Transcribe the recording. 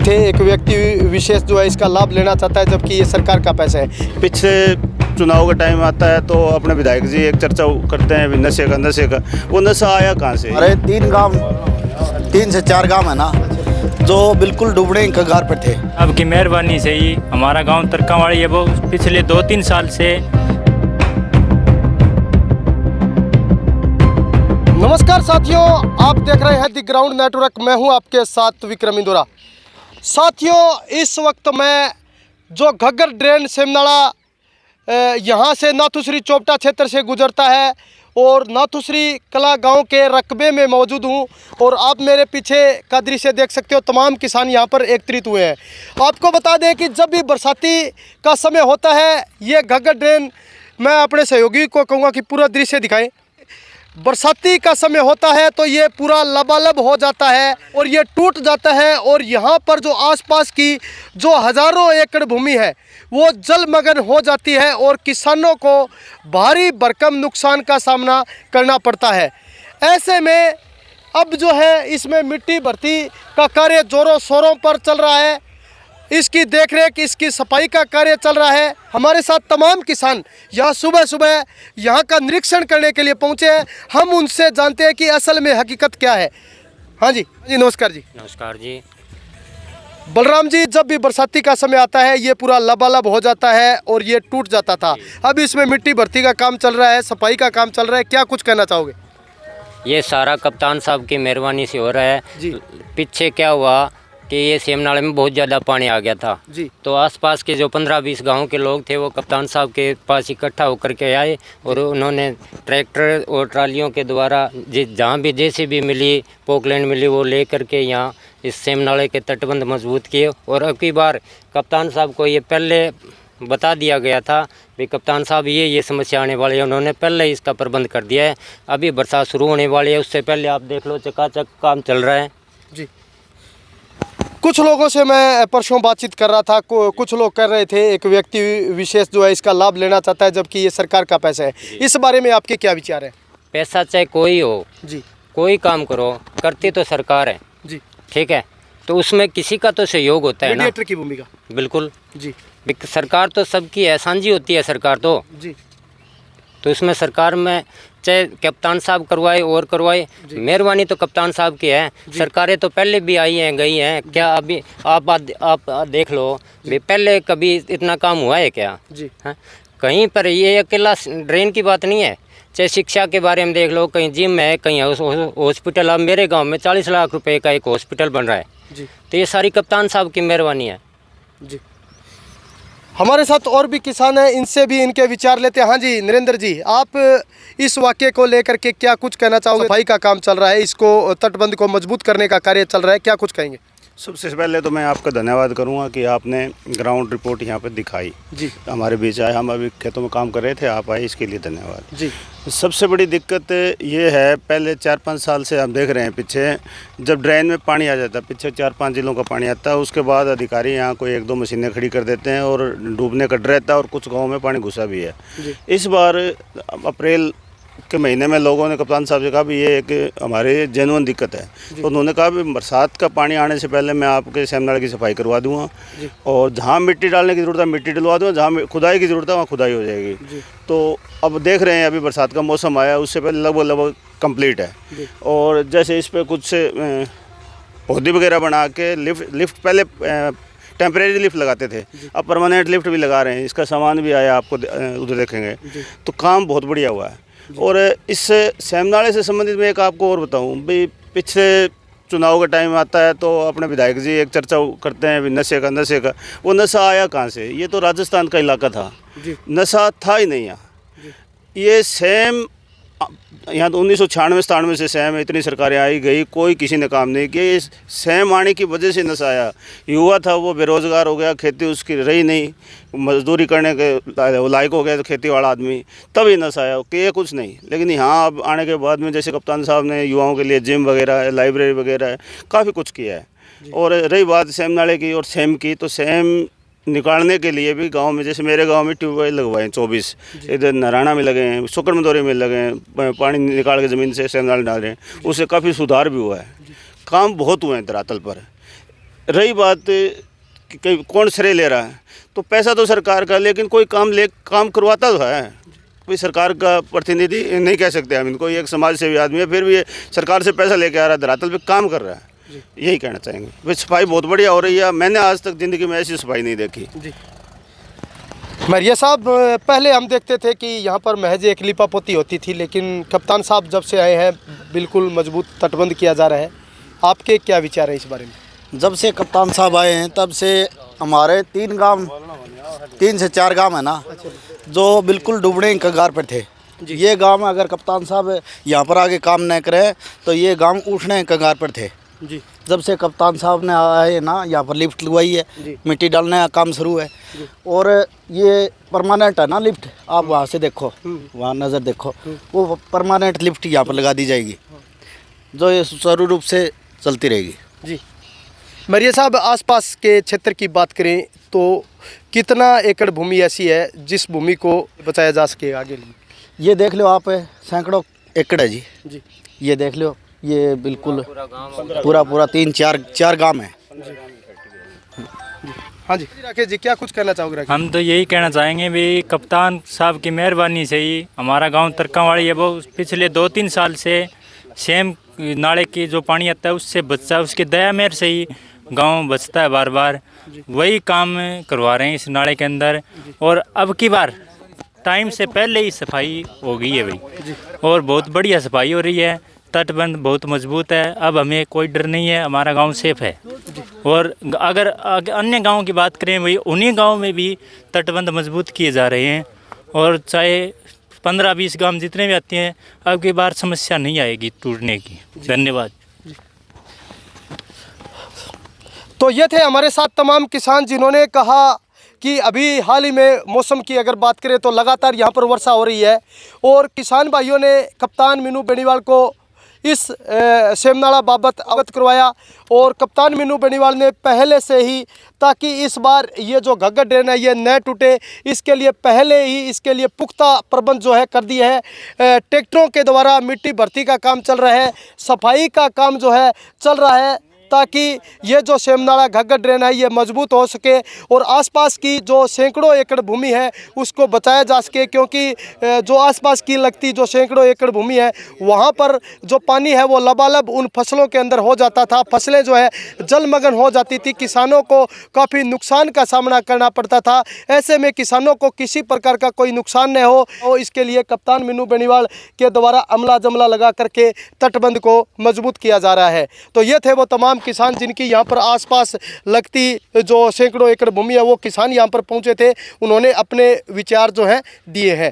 थे एक व्यक्ति विशेष जो है इसका लाभ लेना चाहता है, जबकि ये सरकार का पैसा है। पिछले चुनाव का टाइम आता है तो अपने विधायक जी एक चर्चा करते हैं नशे का। वो नशा आया कहाँ से? अरे 3 से 4 गांव है ना जो बिल्कुल डूबने के कगार पर थे। अब की मेहरबानी से ही हमारा गांव तरकावाड़ी है वो पिछले 2-3 साल से। नमस्कार साथियों, आप देख रहे हैं दी ग्राउंड नेटवर्क। मैं हूं आपके साथ विक्रम इंदौरा। साथियों, इस वक्त मैं जो घग्गर ड्रेन सेमनाड़ा यहाँ से नाथुश्री चोपटा क्षेत्र से गुजरता है और नाथुश्री कला गांव के रकबे में मौजूद हूं और आप मेरे पीछे का दृश्य देख सकते हो। तमाम किसान यहां पर एकत्रित हुए हैं। आपको बता दें कि जब भी बरसाती का समय होता है, ये घग्गर ड्रेन, मैं अपने सहयोगी को कहूँगा कि पूरा दृश्य दिखाएं। बरसाती का समय होता है तो ये पूरा लबालब हो जाता है और ये टूट जाता है और यहाँ पर जो आसपास की जो हज़ारों एकड़ भूमि है वो जलमग्न हो जाती है और किसानों को भारी भरकम नुकसान का सामना करना पड़ता है। ऐसे में अब जो है इसमें मिट्टी भर्ती का कार्य जोरों शोरों पर चल रहा है। इसकी देखरेख, इसकी सफाई का कार्य चल रहा है। हमारे साथ तमाम किसान यहाँ सुबह यहाँ का निरीक्षण करने के लिए पहुँचे हैं। हम उनसे जानते हैं कि असल में हकीकत क्या है। हाँ जी नमस्कार जी। नमस्कार जी। बलराम जी, जब भी बरसाती का समय आता है ये पूरा लबालब हो जाता है और ये टूट जाता था। अब इसमें मिट्टी भर्ती का काम चल रहा है, सफाई का काम चल रहा है, क्या कुछ कहना चाहोगे? ये सारा कप्तान साहब की मेहरबानी से हो रहा है जी। पीछे क्या हुआ कि ये सेमनाड़े में बहुत ज़्यादा पानी आ गया था जी। तो आसपास के जो 15-20 गांव के लोग थे वो कप्तान साहब के पास इकट्ठा होकर के आए और उन्होंने ट्रैक्टर और ट्रालियों के द्वारा जहाँ भी JCB मिली, पोकलैंड मिली, वो ले करके यहाँ इस सेमनाड़े के तटबंध मजबूत किए। और अब की बार कप्तान साहब को ये पहले बता दिया गया था कि कप्तान साहब ये समस्या आने वाली है, उन्होंने पहले ही इसका प्रबंध कर दिया है। अभी बरसात शुरू होने वाली है, उससे पहले आप देख लो चकाचक काम चल रहा है जी। कुछ लोगों से मैं परसों बातचीत कर रहा था, कुछ लोग कह रहे थे एक व्यक्ति विशेष जो है इसका लाभ लेना चाहता है, जबकि ये सरकार का पैसा है। इस बारे में आपके क्या विचार है? पैसा चाहे कोई हो जी, कोई काम करो, करती तो सरकार है जी, ठीक है, तो उसमें किसी का तो सहयोग होता है ना। मीडिएटर की भूमिका। बिल्कुल जी। सरकार तो सबकी है, साझी होती है सरकार तो जी। तो इसमें सरकार में चाहे कप्तान साहब करवाए और करवाए, मेहरबानी तो कप्तान साहब की है। सरकारें तो पहले भी आई हैं गई हैं, क्या अभी आप देख लो भी पहले कभी इतना काम हुआ है क्या? जी। हाँ, कहीं पर ये अकेला ड्रेन की बात नहीं है, चाहे शिक्षा के बारे में देख लो, कहीं जिम है, कहीं हॉस्पिटल। अब मेरे गांव में 40 लाख रुपए का एक हॉस्पिटल बन रहा है जी। तो ये सारी कप्तान साहब की मेहरबानी है जी। हमारे साथ और भी किसान हैं, इनसे भी इनके विचार लेते हैं। हाँ जी नरेंद्र जी, आप इस वाक्य को लेकर के क्या कुछ कहना चाहोगे? सफाई का काम चल रहा है, इसको तटबंध को मजबूत करने का कार्य चल रहा है, क्या कुछ कहेंगे? सबसे पहले तो मैं आपका धन्यवाद करूंगा कि आपने ग्राउंड रिपोर्ट यहाँ पे दिखाई जी। हमारे बीच आए, हम अभी खेतों में काम कर रहे थे, आप आए, इसके लिए धन्यवाद जी। सबसे बड़ी दिक्कत ये है, पहले 4-5 साल से हम देख रहे हैं पीछे जब ड्रेन में पानी आ जाता है, पीछे 4-5 जिलों का पानी आता है, उसके बाद अधिकारी यहाँ कोई 1-2 मशीनें खड़ी कर देते हैं और डूबने का डर रहता है और कुछ गाँव में पानी घुसा भी है। इस बार अप्रैल के महीने में लोगों ने कप्तान साहब से कहा भी ये एक हमारे जेन्युइन दिक्कत है, तो उन्होंने कहा भी बरसात का पानी आने से पहले मैं आपके सेमनाड़े की सफाई करवा दूंगा और जहाँ मिट्टी डालने की ज़रूरत है मिट्टी डलवा दूंगा, जहाँ खुदाई की ज़रूरत है वहाँ खुदाई हो जाएगी। तो अब देख रहे हैं अभी बरसात का मौसम आया, उससे पहले लगभग कंप्लीट है। और जैसे इस पर कुछ पौधे वगैरह बना के लिफ्ट पहले टेम्परेरी लिफ्ट लगाते थे, अब परमानेंट लिफ्ट भी लगा रहे हैं, इसका सामान भी आया, आपको उधर देखेंगे। तो काम बहुत बढ़िया हुआ है। और इस सेमनाड़े से संबंधित मैं एक आपको और बताऊं भाई, पिछले चुनाव का टाइम आता है तो अपने विधायक जी एक चर्चा करते हैं नशे का। वो नशा आया कहाँ से? ये तो राजस्थान का इलाका था, नशा था ही नहीं यहाँ। ये सेम यहाँ तो 1996-97 से सेम इतनी सरकारें आई गई, कोई किसी ने काम नहीं किया। इस सेम आने की वजह से नशा आया। युवा था वो बेरोज़गार हो गया, खेती उसकी रही नहीं, मजदूरी करने के लायक हो गया तो खेती वाला आदमी, तब ये नशा आया कि ये कुछ नहीं। लेकिन यहाँ अब आने के बाद में जैसे कप्तान साहब ने युवाओं के लिए जिम वगैरह है, लाइब्रेरी वगैरह है, काफ़ी कुछ किया है। और रही बात सेमनाड़े की और सेम की, तो सेम निकालने के लिए भी गांव में, जैसे मेरे गांव में ट्यूबवेल लगवाए हैं 24, इधर नारायणा में लगे हैं, शुक्रमदौरी में लगे हैं, पानी निकाल के ज़मीन से सेमनाड़े डाल रहे हैं, उससे काफ़ी सुधार भी हुआ है। काम बहुत हुए हैं धरातल पर। रही बात कि कौन श्रेय ले रहा है, तो पैसा तो सरकार का, लेकिन कोई काम करवाता तो है। कोई सरकार का प्रतिनिधि नहीं कह सकते हम इनको, ये एक समाज सेवी आदमी है, फिर भी ये सरकार से पैसा लेके आ रहा है, धरातल पे काम कर रहा है। यही कहना चाहेंगे। भाई सफाई बहुत बढ़िया हो रही है, मैंने आज तक ज़िंदगी में ऐसी सफाई नहीं देखी। जी मरिया साहब, पहले हम देखते थे कि यहाँ पर महज एक लिपापोती होती थी, लेकिन कप्तान साहब जब से आए हैं बिल्कुल मजबूत तटबंध किया जा रहा है। आपके क्या विचार हैं इस बारे में? जब से कप्तान साहब आए हैं तब से हमारे 3 से 4 गांव है ना, जो बिल्कुल डूबने के कगार पर थे। ये गांव में अगर कप्तान साहब यहाँ पर आगे काम न करें तो ये गांव उठने के कगार पर थे। जी जब से कप्तान साहब ने आए ना, यहाँ पर लिफ्ट लगवाई है, मिट्टी डालने का काम शुरू है, और ये परमानेंट है ना लिफ्ट। आप वहाँ से देखो, वहाँ नज़र देखो, वो परमानेंट लिफ्ट यहाँ पर लगा दी जाएगी, जो ये सुचारू रूप से चलती रहेगी। जी मरिया साहब, आसपास के क्षेत्र की बात करें तो कितना एकड़ भूमि ऐसी है जिस भूमि को बचाया जा सकेगा आगे? ये देख लो आप, सैकड़ों एकड़ है जी। जी ये देख लो, ये बिल्कुल पूरा 3-4 गांव है। हाँ जी राकेश जी, क्या कुछ कहना चाहोगे? हम तो यही कहना चाहेंगे भी कप्तान साहब की मेहरबानी से ही हमारा गांव तरकावाड़ी है वो पिछले 2-3 साल से सेम नाले की जो पानी आता है उससे बचता है, उसके दया मेहर से ही गांव बचता है। बार बार वही काम करवा रहे हैं इस नाले के अंदर, और अब की बार टाइम से पहले ही सफाई हो गई है भाई, और बहुत बढ़िया सफाई हो रही है। तटबंध बहुत मजबूत है, अब हमें कोई डर नहीं है, हमारा गांव सेफ है। और अगर अन्य गांव की बात करें भाई, उन्हीं गांव में भी तटबंध मजबूत किए जा रहे हैं, और चाहे 15-20 गांव जितने भी आते हैं, अब की बार समस्या नहीं आएगी टूटने की। धन्यवाद। तो ये थे हमारे साथ तमाम किसान जिन्होंने कहा कि अभी हाल ही में मौसम की अगर बात करें तो लगातार यहाँ पर वर्षा हो रही है, और किसान भाइयों ने कप्तान मीनू बेनीवाल को इस सेमनाला बाबत अवगत करवाया, और कप्तान मीनू बेनीवाल ने पहले से ही, ताकि इस बार ये जो घग्गर ड्रेन है ये न टूटे, इसके लिए पहले ही इसके लिए पुख्ता प्रबंध जो है कर दिए हैं। ट्रैक्टरों के द्वारा मिट्टी भर्ती का काम चल रहा है, सफाई का काम जो है चल रहा है, ताकि ये जो सेमनाला घग्गर ड्रेन है ये मजबूत हो सके और आसपास की जो सैकड़ों एकड़ भूमि है उसको बचाया जा सके। क्योंकि जो आसपास की लगती जो सैकड़ों एकड़ भूमि है वहाँ पर जो पानी है वो लबालब उन फसलों के अंदर हो जाता था, फसलें जो है जलमग्न हो जाती थी, किसानों को काफ़ी नुकसान का सामना करना पड़ता था। ऐसे में किसानों को किसी प्रकार का कोई नुकसान न हो, और इसके लिए कप्तान मीनू बेनीवाल के द्वारा अमला जमला लगा करके तटबंध को मजबूत किया जा रहा है। तो ये थे वो तमाम किसान जिनकी यहाँ पर आसपास लगती जो सैकड़ों एकड़ भूमि है वो किसान यहाँ पर पहुँचे थे, उन्होंने अपने विचार जो हैं दिए हैं।